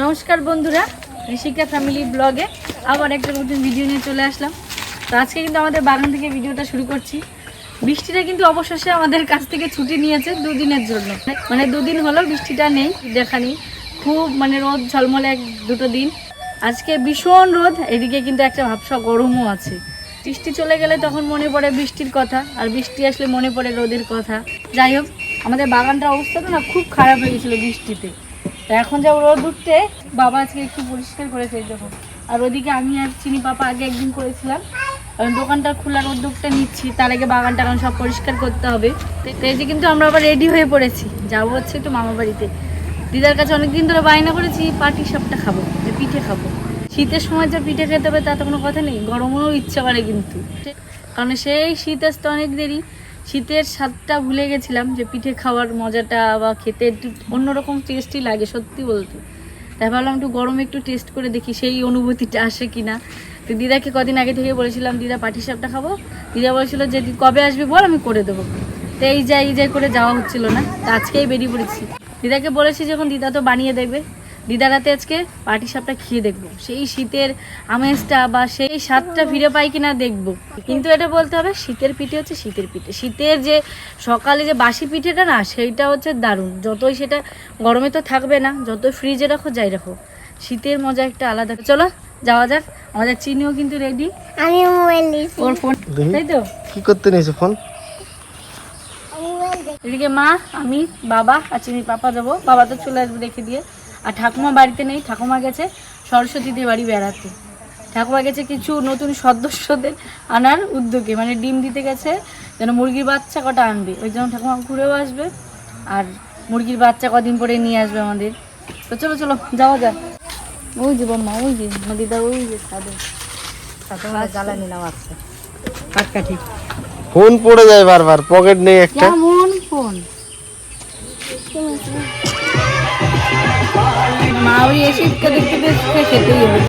নমস্কার বন্ধুরা, ঋষিকা ফ্যামিলি ব্লগে আবার একটা নতুন ভিডিও নিয়ে চলে আসলাম। তো আজকে কিন্তু আমাদের বাগান থেকে ভিডিওটা শুরু করছি। বৃষ্টিটা কিন্তু অবশেষে আমাদের কাছ থেকে ছুটি নিয়েছে দুদিনের জন্য, মানে দুদিন হলো বৃষ্টিটা নেই, দেখা নেই। খুব রোদ ঝলমলে দুটো দিন। আজকে ভীষণ রোদ, এদিকে কিন্তু একটা ভাবসা গরমও আছে। বৃষ্টি চলে গেলে তখন মনে পড়ে বৃষ্টির কথা, আর বৃষ্টি আসলে মনে পড়ে রোদের কথা। যাই হোক, আমাদের বাগানটার অবস্থাটা না খুব খারাপ হয়ে গেছিলো বৃষ্টিতে। তো এখন যা রোদ উঠতে বাবা আজকে একটু পরিষ্কার করেছে যখন। আর ওদিকে আমি আর চিনি পাপা আগে একদিন করেছিলাম। দোকানটা খোলার উদ্যোগটা নিচ্ছি, তার আগে বাগান টাগান সব পরিষ্কার করতে হবে। তো এই যে কিন্তু আমরা আবার রেডি হয়ে পড়েছি, যাবো হচ্ছে একটু মামা বাড়িতে। দিদার কাছে অনেকদিন ধরে বায়না করেছি পাটি সাপটা খাবো, পিঠে খাবো। শীতের সময় যা পিঠে খেতে হবে তা তো কোনো কথা নেই, গরমেও ইচ্ছা করে কিন্তু, কারণ সেই শীত আসতে অনেক দেরি। শীতের স্বাদটা ভুলে গেছিলাম, যে পিঠে খাওয়ার মজাটা বা খেতে একটু অন্যরকম টেস্টই লাগে সত্যি বলতে। তাই ভাবলাম একটু গরমে একটু টেস্ট করে দেখি সেই অনুভূতিটা আসে কিনা। তো দিদাকে কদিন আগে থেকে বলেছিলাম দিদা পাটিসাপটা খাবো। দিদা বলেছিল যে কবে আসবে বল, আমি করে দেবো। তো এই যাই করে যাওয়া হচ্ছিল না, তো আজকেই বেরিয়ে পড়েছি। দিদাকে বলেছি যখন, দিদা তো বানিয়ে দেবে। দিদার হাতে আজকে পাটিসাপটা খেয়ে দেখবো, সেই শীতের আমেজটা বা সেই স্বাদটা ফিরে পাই কিনা দেখবো। কিন্তু এটা বলতে হবে, শীতের পিঠে হচ্ছে শীতের পিঠে। শীতের যে সকালে যে বাসি পিঠেটা না, সেইটা হচ্ছে দারুণ। যতই সেটা গরমে তো থাকবে না, যতই ফ্রিজে রাখো যাই রাখো, শীতের মজা একটা আলাদা। চলো যাওয়া যাক। আমাদের চিনিও কিন্তু রেডি। আমি মোবাইল নিয়েছি। ওর ফোন, তাই তো? কি করতে নিয়েছো ফোন? এদিকে মা, আমি, বাবা আর চিনি পাপা যাবো। বাবা তো চলে আসবে রেখে দিয়ে। আর ঠাকুমা বাড়িতে নেই, ঠাকুমা গেছে সরস্বতীদের বাড়ি বেড়াতে। ঠাকুমা গেছে কিছু নতুন সদস্যদের আনার উদ্যোগে, মানে ডিম দিতে গেছে, যেন মুরগির বাচ্চা কটা আনবে। ওই জন্য ঠাকুমা ঘুরেও আসবে, আর মুরগির বাচ্চা কদিন পরে নিয়ে আসবে আমাদের। তো চলো যাওয়া যাক। ওই যে বম্মা, ওই যে দিদা, ওই যে জ্বালানি নেওয়া আছে কাটকাঠি। ফোন পড়ে যায় বারবার, পকেট নেই একটা। কেমন ফোন? মা ওই এসে দেখতে বেশ খেতেই হবে।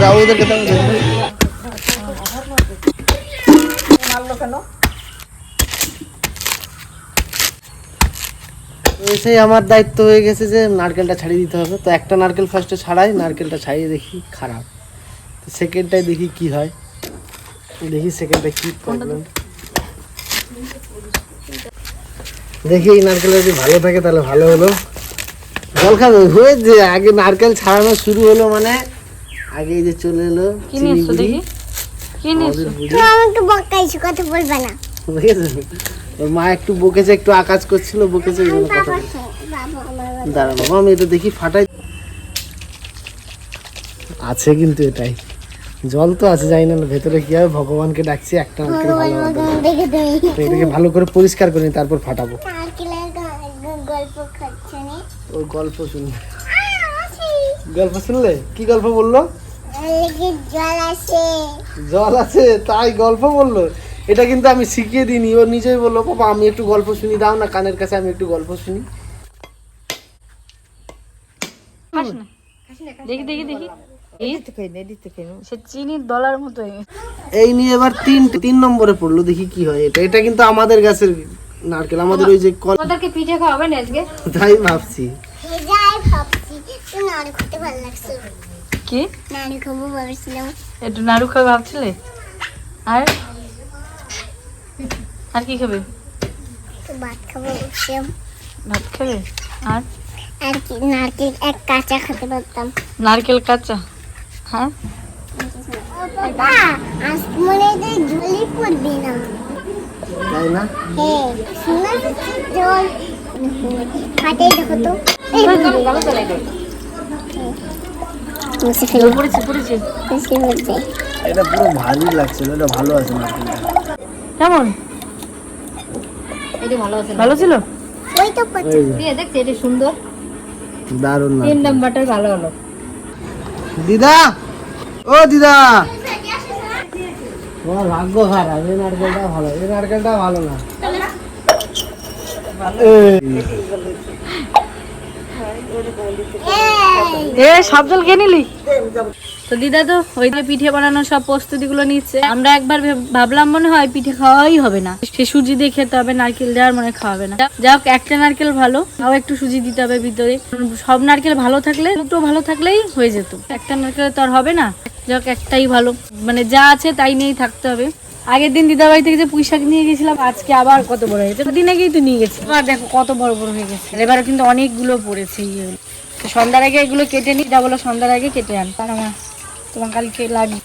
যাও ওদেরকে দাও। এসেই আমার দায়িত্ব হয়ে গেছে যে নারকেলটা ছাড়িয়ে দিতে হবে। তো একটা নারকেল ফার্স্টে ছাড়াই, নারকেলটা ছাড়িয়ে দেখি খারাপ। তো সেকেন্ডটাই দেখি কি হয়, দেখি সেকেন্ডটা কি প্রবলেম। দেখি এই নারকেলটা যদি ভালো থাকে তাহলে ভালো হলো। জল খাবে হয়ে যে আগে নারকেল ছাড়ানো শুরু হলো, মানে আগে এই যে চলে এলো চিনি বুড়ি। আমাকে বকাইছো, কথা বলবে না। ওর মা একটু বকেছে, একটু আকাজ করছিল, বকেছে। দাঁড়া বাবা, আমি এটা দেখি ফাটাই আছে, কিন্তু এটাই জল তো আছে, জানি না ভেতরে কি হবে। ভগবানকে ডাকছি একটা নারকেল ভালো হবে, এটাকে ভালো করে পরিষ্কার করে তারপর ফাটাবো। ওই গল্প শুনলে, গল্প শুনলে কি গল্প বললো? জল আছে তাই গল্প বললো। এটা কিন্তু আমি শিখিয়ে দিইনি, ও নিজেই বললো বাবা আমি একটু গল্প শুনি, দাও না কানের কাছে, আমি একটু গল্প শুনি। চিনির ডলার মতো। এই নিয়ে এবার তিন নম্বরে পড়লো, দেখি কি হয়। এটা কিন্তু আমাদের গাছের নারকেল, আমাদের ওই যে আমাদেরকে পিঠে খাওয়াবে না আজকে, তাই ভাবছি। কি নাড়ু খাবো ভাবছিলাম, একটু নাড়ু খাবে ভাবছিলে? আর আর কি খাবে? ভাত খাবো, ভাত খাবে। আর আর কি নারকেল এক কাঁচা খেতে পারতাম। নারকেল কাঁচা? হ্যাঁ, আজ মনে হয় জলই পড়বে না, তাই না? হ্যাঁ শোনা যাচ্ছে জল। ফাটাই দেখো তো, এটা পুরো ভালোই লাগছিল, এটা ভালো আছে নারকেলটা। কেমন? এটা ভালো ছিল। ওই তো দেখছি এটা সুন্দর, দারুণ না? 3 নাম্বারটা ভালো হলো। দিদা, ও দিদা, তোমার ভাগ্য খারাপ, এই নারকেলটা ভালো, এই নারকেলটা ভালো না। সব জল খেয়ে নিলি? তো দিদা তো ওই যে পিঠে বানানোর সব প্রস্তুতিগুলো নিচ্ছে। আমরা একবার ভাবলাম মনে হয় পিঠে খাওয়াই হবে না, সে সুজি দিয়ে খেতে হবে, নারকেল দেওয়ার মনে খাওয়াবে না। যাই হোক, একটা নারকেল ভালো, তাও একটু সুজি দিতে হবে ভিতরে। সব নারকেল ভালো থাকলে, দুটো ভালো থাকলেই হয়ে যেত, একটা নারকেল তো আর হবে না। যাই হোক, একটাই ভালো, মানে যা আছে তাই নিয়েই থাকতে হবে। আগের দিন দিদা বাড়ি থেকে যে পুঁই শাক নিয়ে গেছিলাম, আজকে আবার কত বড় হয়েছে, দিন আগেই তো নিয়ে গেছি, এবার দেখো কত বড় বড় হয়ে গেছে। এবারে কিন্তু অনেকগুলো পড়েছে। সন্ধ্যার আগে এগুলো কেটে নিই, যা বলো সন্ধ্যার আগে কেটে আন, কারণ তোমার কালকে লাগবে।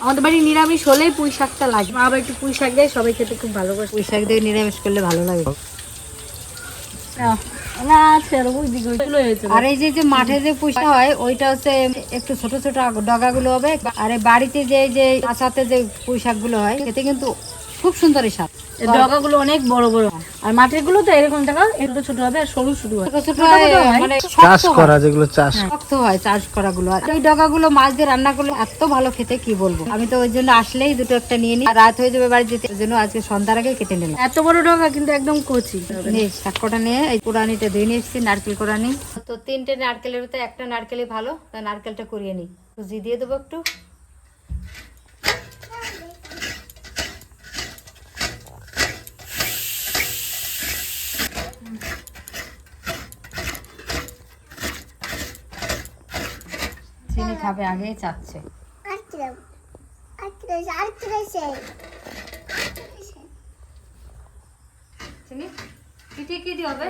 আমাদের বাড়ি নিরামিষ হলেই পুঁই শাকটা লাগে, মা আবার একটু পুঁই শাক দেয়, সবাই খেতে খুব ভালো করে। পুঁই শাক দিয়ে নিরামিষ করলে ভালো লাগে। না আছে আর ওই দিকে ওইগুলো হয়েছে। আর এই যে মাঠে যে পুঁই শাক হয় ওইটা হচ্ছে একটু ছোট ছোট ডগাগুলো হবে। আর এই বাড়িতে যে আসাতে যে পুঁই শাক গুলো হয় এতে কিন্তু খুব সুন্দর স্বাদ। ডগাগুলো অনেক বড় বড়, আর মাঠের গুলো তো এরকম টাকা একটু ছোট হবে, আর সরু সরু হয়। ছোট ছোট হয়, মানে চাষ করা যেগুলো চাষ শক্ত হয় চাষ করা গুলো। আর এই ডগাগুলো মাছ দিয়ে রান্না করলে এত ভালো খেতে কি বলবো। আমি তো ওই জন্য আসলেই দুটো একটা নিয়ে নিই, আর রাত হয়ে যাবে বাড়ি যেতে, ওই জন্য আজকে সন্ধ্যার আগে কেটে নিলাম। এত বড় ডগা কিন্তু একদম কচি। শাক কটা নিয়ে এই কোরানিটা ধুয়ে নিয়ে এসেছি, নারকেল কোরানি। তো 3টে নারকেলের ভিতরে একটা নারকেলই ভালো, তাই নারকেলটা কুড়িয়ে নিই। সুজি দিয়ে দেবো একটু। চিনি খাবে, আগেই চাচ্ছে। চিনি পিঠে কি দিয়ে হবে?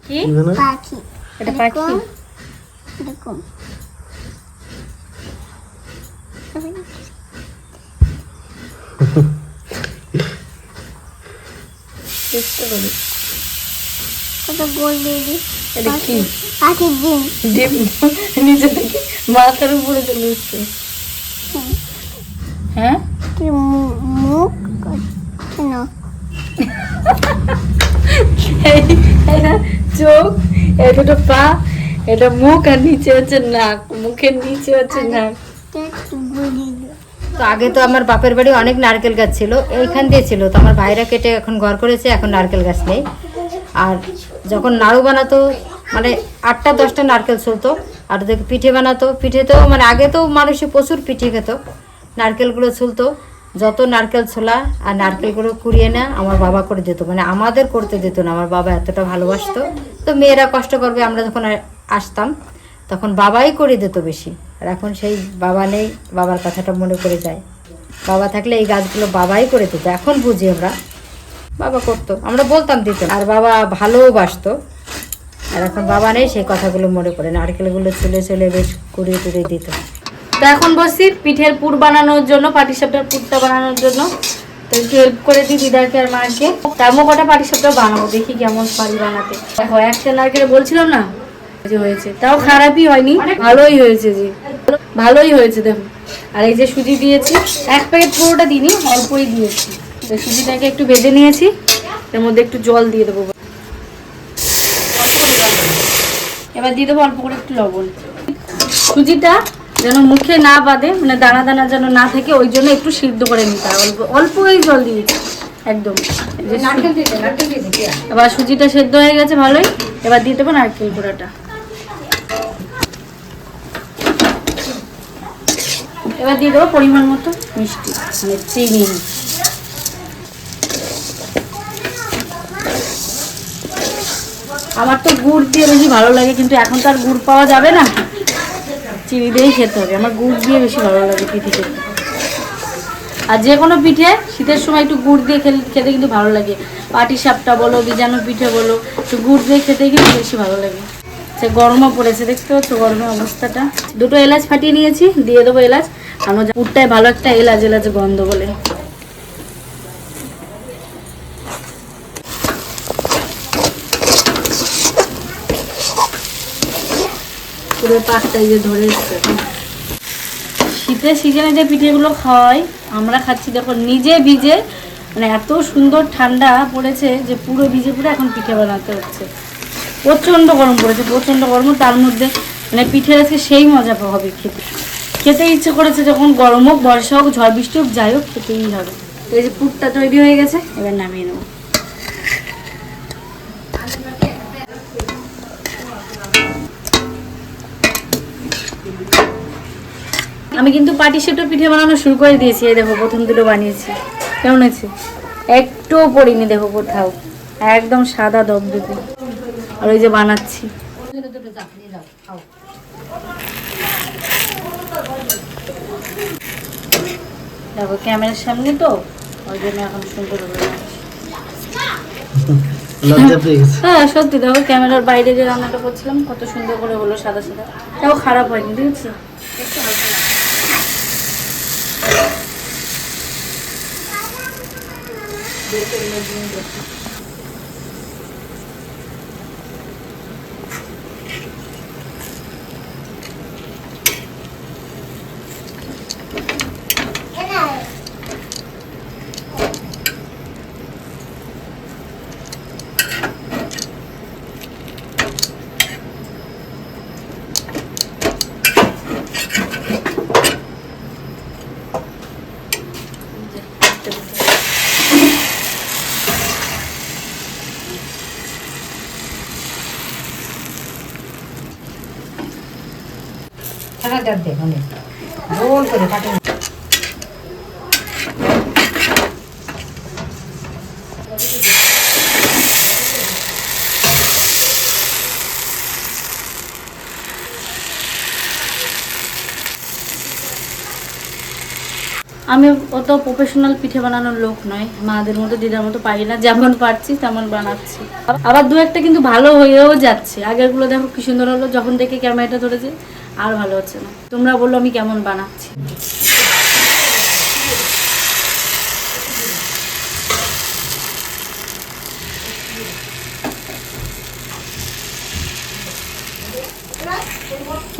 কি পাখি, এটা পাখি? এরকম কত গোল দিয়ে দিই। এটা কি? পাখির ডিম। ডিম নিচে থেকে মাথার উপরে চলে এসছে। হ্যাঁ, কি মুখ কেন? এটা চোখ, এই দুটো পা, এটা মুখ, আর নিচে হচ্ছে নাক, মুখের নিচে হচ্ছে নাক। তো আগে তো আমার বাপের বাড়ি অনেক নারকেল গাছ ছিল, এইখান দিয়ে ছিল। তো আমার ভাইরা কেটে এখন ঘর করেছে, এখন নারকেল গাছ নেই। আর যখন নাড়ু বানাতো, মানে 8টা 10টা নারকেল ছুলতো, আর ওদেরকে পিঠে বানাতো। পিঠেতেও মানে আগে তো মানুষে প্রচুর পিঠে খেত, নারকেলগুলো ছুলতো। যত নারকেল ছোলা আর নারকেলগুলো কুড়িয়ে না আমার বাবা করে দিত, মানে আমাদের করতে দিত না। আমার বাবা এতটা ভালোবাসতো। তো মেয়েরা কষ্ট করবে, আমরা যখন আসতাম তখন বাবাই করে দিত বেশি। আর এখন সেই বাবা নেই, বাবার কথাটা মনে করে যায়। বাবা থাকলে এই গাছগুলো বাবাই করে দিত। এখন বুঝি আমরা, বাবা করতো, আমরা বলতাম দিত, আর বাবা ভালোবাসতো। আর এখন বাবা নেই, সেই কথাগুলো মনে করে নারকেলগুলো ছুলে ছুলে বেশ কুড়িয়ে টুড়িয়ে দিত। তো এখন বসছি পিঠের পুর বানানোর জন্য, পাটিসাপটার পুরটা বানানোর জন্য। তো একটু হেল্প করে দিই দিদাকে আর মাকে। তেমন কটা পাটিসাপটা বানাবো, দেখি কেমন পারি বানাতে। দেখো একটা নারকেল বলছিলাম না যে হয়েছে, তাও খারাপই হয়নি, ভালোই হয়েছে। যে ভালোই হয়েছে দেখো। আর এই যে সুজি দিয়েছি, 1 প্যাকেট পুরোটা দিইনি, অল্পই দিয়েছি। তো সুজিটাকে একটু ভেজে নিয়েছি, এর মধ্যে একটু জল দিয়ে দেবো। এবার দিয়ে দেবো অল্প করে একটু লবণ। সুজিটা যেন মুখে না বাঁধে, মানে দানা দানা যেন না থাকে, ওই জন্য একটু সিদ্ধ করে নিতে হয়। অল্পই জল দিয়েছি একদম। এবার সুজিটা সেদ্ধ হয়ে গেছে ভালোই, এবার দিয়ে দেবো নারকেল কোড়াটা। এবার দিয়ে দেবো পরিমাণ মতো মিষ্টি, মানে চিনি। আমার তো গুড় দিয়ে বেশি ভালো লাগে, কিন্তু এখন তো আর গুড় পাওয়া যাবে না, চিনি দিয়েই খেতে হবে। আমার গুড় দিয়ে বেশি ভালো লাগে পিঠে খেতে। আর যে কোনো পিঠে শীতের সময় একটু গুড় দিয়ে খেতে কিন্তু ভালো লাগে। পাটিসাপটা বলো, বীজাণু পিঠে বলো, একটু গুড় দিয়ে খেতে কিন্তু বেশি ভালো লাগে। সে গরমও পড়েছে, দেখতে পাচ্ছ গরমের অবস্থাটা। 2টো এলাচ ফাটিয়ে নিয়েছি, দিয়ে দেবো এলাচ। কারণ পুরটাই ভালো একটা এলাচ এলাচ গন্ধ বলে। পুরো পাকটা যে ধরে এসছে। শীতের সিজনে যে পিঠেগুলো খাওয়াই আমরা খাচ্ছি, দেখো নিজে ভিজে, মানে এত সুন্দর ঠান্ডা পড়েছে যে পুরো ভিজে পুরো এখন পিঠে বানাতে হচ্ছে। প্রচণ্ড গরম পড়েছে, প্রচণ্ড গরম। তার মধ্যে মানে পিঠের আজকে সেই মজা হবে খেতে। খেতে ইচ্ছে করেছে, যখন গরম হোক, বর্ষা হোক, ঝড় বৃষ্টি হোক, যাই হোক, খেতেই হবে। তো এই যে পুরটা তৈরি হয়ে গেছে, এবার নামিয়ে নেব। আমি কিন্তু পাটিসাপটা পিঠে বানানো শুরু করে দিয়েছি। এই দেখো প্রথম দুটো বানিয়েছি, কেমন হয়েছে? একটুও পড়িনি দেখো কোথাও, একদম সাদা দগদগে। আর ওই যে বানাচ্ছি, দেখো ক্যামেরার সামনে তো, ওই জন্য এখন সুন্দর হবে। লজ্জা পেয়ে গেছে। হ্যাঁ সত্যি, দেখো ক্যামেরার বাইরে যে রান্নাটা করছিলাম কত সুন্দর করে হলো, সাদা সাদা, তাও খারাপ হয়নি, দেখছি। গোল করে কাটে। আমি অত প্রফেশনাল পিঠে বানানোর লোক নয়, মাদের মতো দিদার মতো পারি না, যেমন পারছি তেমন বানাচ্ছি। আবার দু একটা কিন্তু ভালো হয়েও যাচ্ছে। আগেরগুলো দেখো কি সুন্দর হলো, যখন থেকে ক্যামেরাটা ধরেছে আর ভালো হচ্ছে না। তোমরা বললো আমি কেমন বানাচ্ছি।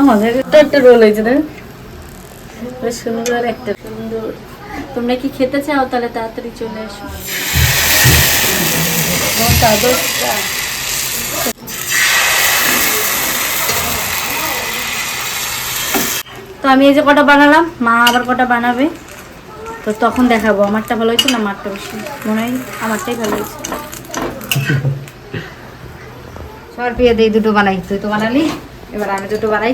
আমাদের একটা রোল হয়েছে না, সুন্দর একটা সুন্দর। তোমরা কি খেতে চাও? তাহলে তাড়াতাড়ি চলে এসো। তো আমি এই যে কটা বানালাম, মা আবার কটা বানাবে, তো তখন দেখাবো আমারটা ভালো হয়েছে না আমারটা বেশি। মনে হয় আমারটাই ভালো হয়েছে। সর পেয়ে দিই, দুটো বানাই। তুই তো বানালি, এবার আমি দুটো বানাই।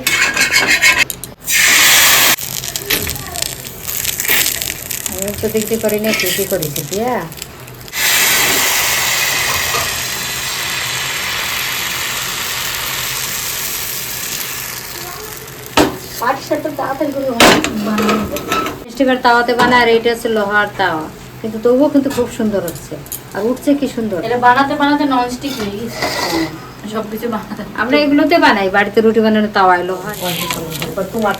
আমি তো দেখতে করি না, তুই কি করিস দিয়া? মিষ্টিকার তাওয়াতে বানায়, আর এটা হচ্ছে লোহার তাওয়া, কিন্তু তবুও কিন্তু খুব সুন্দর হচ্ছে। আর উঠছে কি সুন্দর। এটা বানাতে বানাতে ননস্টিক হয়ে গেছে সবকিছু বানাতে। আমরা এগুলোতে বানাই, বাড়িতে রুটি বানানো তাওয়ায় লোহার। তোমার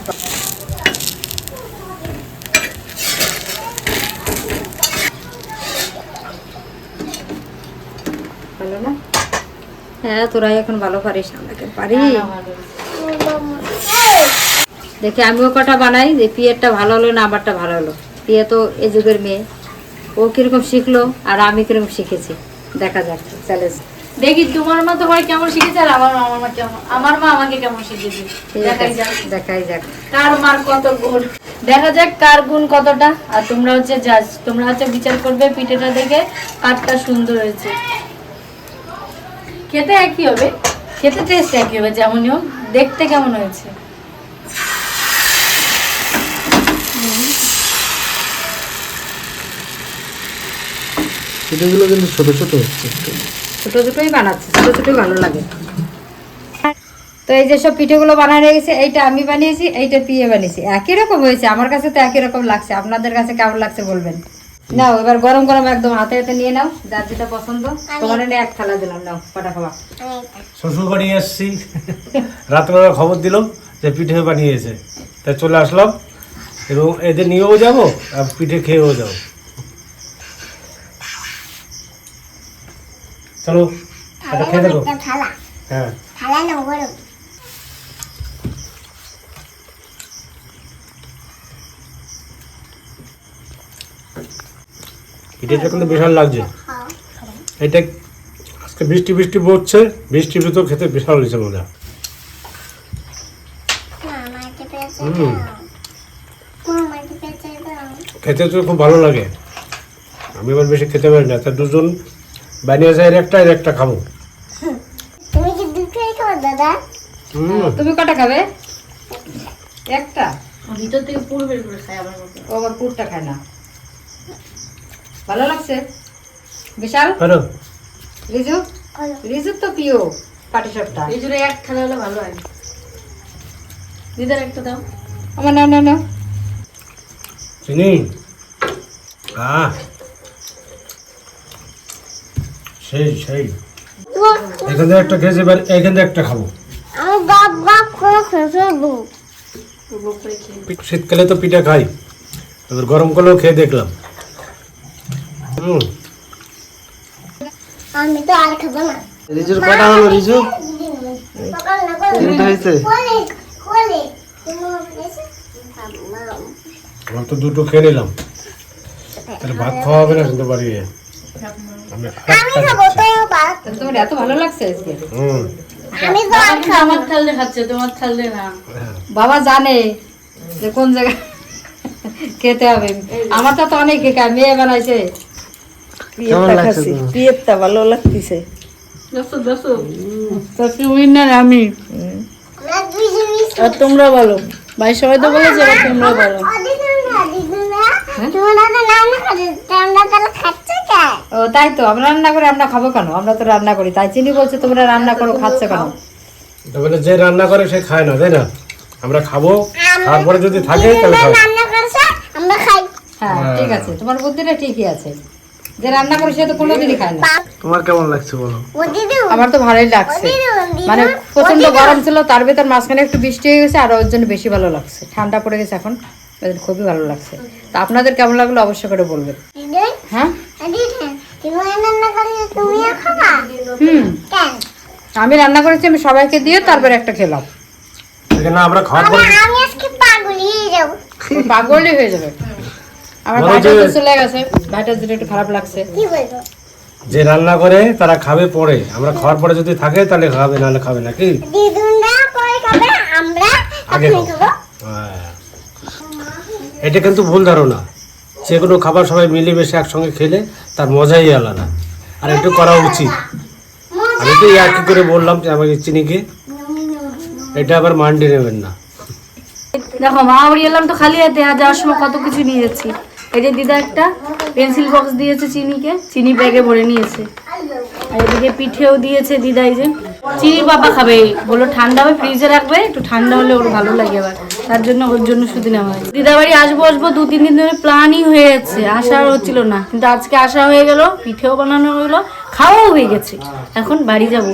ভালো না? হ্যাঁ, তোরাই এখন ভালো পারিস, আমাকে পারি। দেখে আমিও কটা বানাই, যে পিয়েরটা ভালো হলো না আমারটা ভালো হলো। পিয়ে তো এ যুগের মেয়ে, ও কিরকম শিখলো আর আমি কিরকম শিখেছি, দেখা যাক। চ্যালেঞ্জ দেখি তোমার মা তোমার কেমন শিখেছে, আর আমার মা কেমন, আমার মা আমাকে কেমন শিখেছে। দেখাই যাক কার মার কত গুণ, দেখা যাক কার গুণ কতটা। আর তোমরা হচ্ছে জাজ, তোমরা হচ্ছে বিচার করবে পিঠেটা দেখে কারটা সুন্দর হয়েছে। খেতে একই হবে, খেতে টেস্ট একই হবে যেমনই হোক, দেখতে কেমন হয়েছে। পিঠেগুলো কিন্তু ছোট ছোট হচ্ছে, ছোট ছোটই বানাচ্ছি, ছোট ছোটই ভালো লাগে। তো এই যে সব পিঠেগুলো বানানো হয়ে গেছে, এইটা আমি বানিয়েছি, এইটা পিয়ে বানিয়েছি। একই রকম হয়েছে, আমার কাছে তো একই রকম লাগছে। আপনাদের কাছে কেমন লাগছে বলবেন। নাও এবার গরম গরম একদম হাতে হাতে নিয়ে নাও, যার যেটা পছন্দ। তোমার এনে এক থালা দিলাম, নাও কটা খাওয়া। শ্বশুর বাড়ি এসছি, রাত্রেবেলা খবর দিল যে পিঠে বানিয়েছে, তাই চলে আসলাম এবং এদের নিয়েও যাবো আর পিঠে খেয়েও যাবো। চলো এটা খেয়ে দেখো। থালা হ্যাঁ, থালা নাও গরম। পিঠেটা কিন্তু বিশাল লাগছে। এটা আজকে আজকে বৃষ্টি বৃষ্টি পড়ছে, বৃষ্টির ভিতর খেতে বিশাল হয়েছে মজা। মামাকে পেয়েছে হুম। মামাকে পেয়েছে দাও। খেতে তো খুব ভালো লাগে। আমি এবার বেশি খেতে পারি না, তা দুজন বানিয়ে যায়, এর একটা খাবো। তুমি কি দুটোই খাও দাদা? হুম। তুমি কটা খাবে? একটা। ভিতর থেকে পুরো বের করে খাই আমার মতো। ও আবার পুরটা খায় না। ভালো লাগছে বিশাল? হ্যালো, রিজু? ভালো। রিজুর তো প্রিয় পাটিসাপটা। এই জন্য এক খেলা হলে ভালো হয়। দিদার একটা দাও। আমার না না না। চিনি। সেই সেই এখান থেকে একটা খেয়েছি, এবার এখান থেকে একটা খাবো। আমি বাপ বাপ করে খেয়েছি। শীতকালে তো পিঠা খাই, এবার গরমকালেও খেয়ে দেখলাম। হুম। আমি তো আর খাবো না। রিজুর কটা হলো রিজু? সকাল না করে তিনটা হয়েছে। কোলে কোলে তুমি বলেছো আমার তো দুটো খেয়ে নিলাম, তাহলে ভাত খাওয়া হবে না কিন্তু বাড়ি গিয়ে। আমি আমি খাবো তো বাপ। তো তোমার এত ভালো লাগছে আজকে? হুম। আমি তো আর খাবো আমার থালতে খাচ্ছে, তোমার থালতে না। বাবা জানে যে কোন জায়গায় খেতে হবে। আমার তো অনেক খায়, মেয়ে বানাইছে। কেমন লাগছে তোমার? পিয়েরটা ভালো লাগতেছে। দোস্ত দোস্ত তো উইনার আমি। না দুই জিনিস আর তোমরা বলো, ভাই সবাই তো বলেছে, এবার তোমরা বলো। ও তাই তো, আমরা রান্না করে আমরা খাবো কেন? আমরা তো রান্না করি, তাই চিনি বলছে তোমরা রান্না করো, খাচ্ছ কেন? তাহলে যে রান্না করে সে খায় না, তাই না? আমরা খাবো, তারপরে যদি থাকে তাহলে খাবো। আমরা খাই হ্যাঁ ঠিক আছে, তোমার বুদ্ধিটা ঠিকই আছে। যে রান্না করে সে তো কোনোদিনই খায় না। তোমার কেমন লাগছে বলো? ও দিদি আমার তো ভালোই লাগছে, মানে প্রচন্ড গরম ছিল, তার ভিতর মাঝখানে একটু বৃষ্টি হয়ে গেছে, আর ওর জন্য বেশি ভালো লাগছে। ঠান্ডা পড়ে গেছে এখন, ওই জন্য খুবই ভালো লাগছে। তা আপনাদের কেমন লাগলো অবশ্যই করে বলবেন। দিদি হ্যাঁ দিদি তুমি রান্না করলে তুমিও খাবা হুম, কেন আমি রান্না করেছি, আমি সবাইকে দিয়ে তারপরে একটা খেলাম। এখানে আমরা খাওয়ার পরে আমি আজকে পাগলি হয়ে যাবো পাগলই হয়ে যাবে। আমার বলো ভাইটা যে- তো চলে গেছে, ভাইটার জন্য একটু খারাপ লাগছে। কি বলবো যে রান্না করে তারা খাবে পরে, আমরা খাওয়ার পরে যদি থাকে তাহলে খাবে, নাহলে খাবে না। কি দিদুনরা পরে খাবে আমরা আগে এখন খাবো। খাবো হ্যাঁ। এটা কিন্তু ভুল ধারণা। যে কোনো খাবার সবাই মিলেমিশে একসঙ্গে খেলে তার মজাই আলাদা, আর একটু করা উচিত। আমি তো একই করে বললাম যে আমাকে চিনিকে, এটা আবার মান্ডি নেবেন না। দেখো মা বাড়ি এলাম তো খালি হাতে, আর যাওয়ার সময় কত কিছু নিয়ে যাচ্ছি। এই যে দিদা একটা পেন্সিল বক্স দিয়েছে চিনিকে, চিনি ব্যাগে ভরে নিয়েছে। আর এদিকে পিঠেও দিয়েছে দিদা, এই যে চিনি পাপা খাবে, বলো ঠান্ডা হবে ফ্রিজে রাখবে, একটু ঠান্ডা হলে ওর ভালো লাগে আবার, তার জন্য ওর জন্য শুধু নেওয়া হয়। দিদা বাড়ি আসবো আসবো 2-3 দিন ধরে প্ল্যানই হয়ে যাচ্ছে, আসা আর হচ্ছিল না, কিন্তু আজকে আসা হয়ে গেল, পিঠেও বানানো হলো, খাওয়াও হয়ে গেছে। এখন বাড়ি যাব,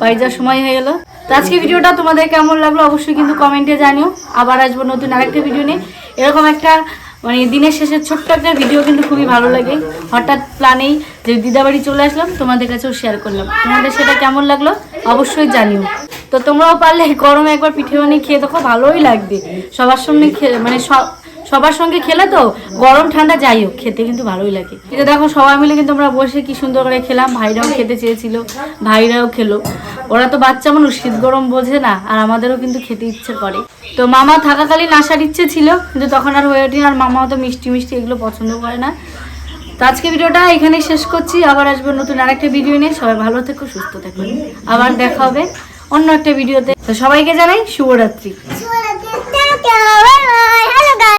বাড়ি যাওয়ার সময় হয়ে গেল। তো আজকে ভিডিওটা তোমাদের কেমন লাগলো অবশ্যই কিন্তু কমেন্টে জানিও। আবার আসবো নতুন আরেকটা ভিডিও নিয়ে। এরকম একটা মানে দিনের শেষে ছোট্ট একটা ভিডিও কিন্তু খুবই ভালো লাগে। হঠাৎ প্ল্যানেই যে দিদাবাড়ি চলে আসলাম, তোমাদের কাছেও শেয়ার করলাম। তোমাদের সেটা কেমন লাগলো অবশ্যই জানিও। তো তোমরাও পারলে গরমে একবার পিঠে বানিয়ে খেয়ে দেখো, ভালোই লাগবে। সবার সঙ্গে মানে সবার সঙ্গে খেলে তো গরম ঠান্ডা যাই হোক, খেতে কিন্তু ভালোই লাগে। এটা দেখো সবাই মিলে কিন্তু আমরা বসে কি সুন্দর করে খেলাম। ভাইরাও খেতে চেয়েছিল, ভাইরাও খেলো। ওরা তো বাচ্চা মানুষ, শীত গরম বোঝে না, আর আমাদেরও কিন্তু খেতে ইচ্ছে করে। তো মামা থাকাকালীন আসার ইচ্ছে ছিল, কিন্তু তখন আর হয়ে ওঠেনি। আর মামাও তো মিষ্টি মিষ্টি এগুলো পছন্দ করে না। তো আজকে ভিডিওটা এখানেই শেষ করছি। আবার আসবো নতুন আরেকটা ভিডিও নিয়ে। সবাই ভালো থেকো, সুস্থ থেকো। আবার দেখা হবে অন্য একটা ভিডিওতে। তো সবাইকে জানাই শুভরাত্রি। শুভরাত্রি।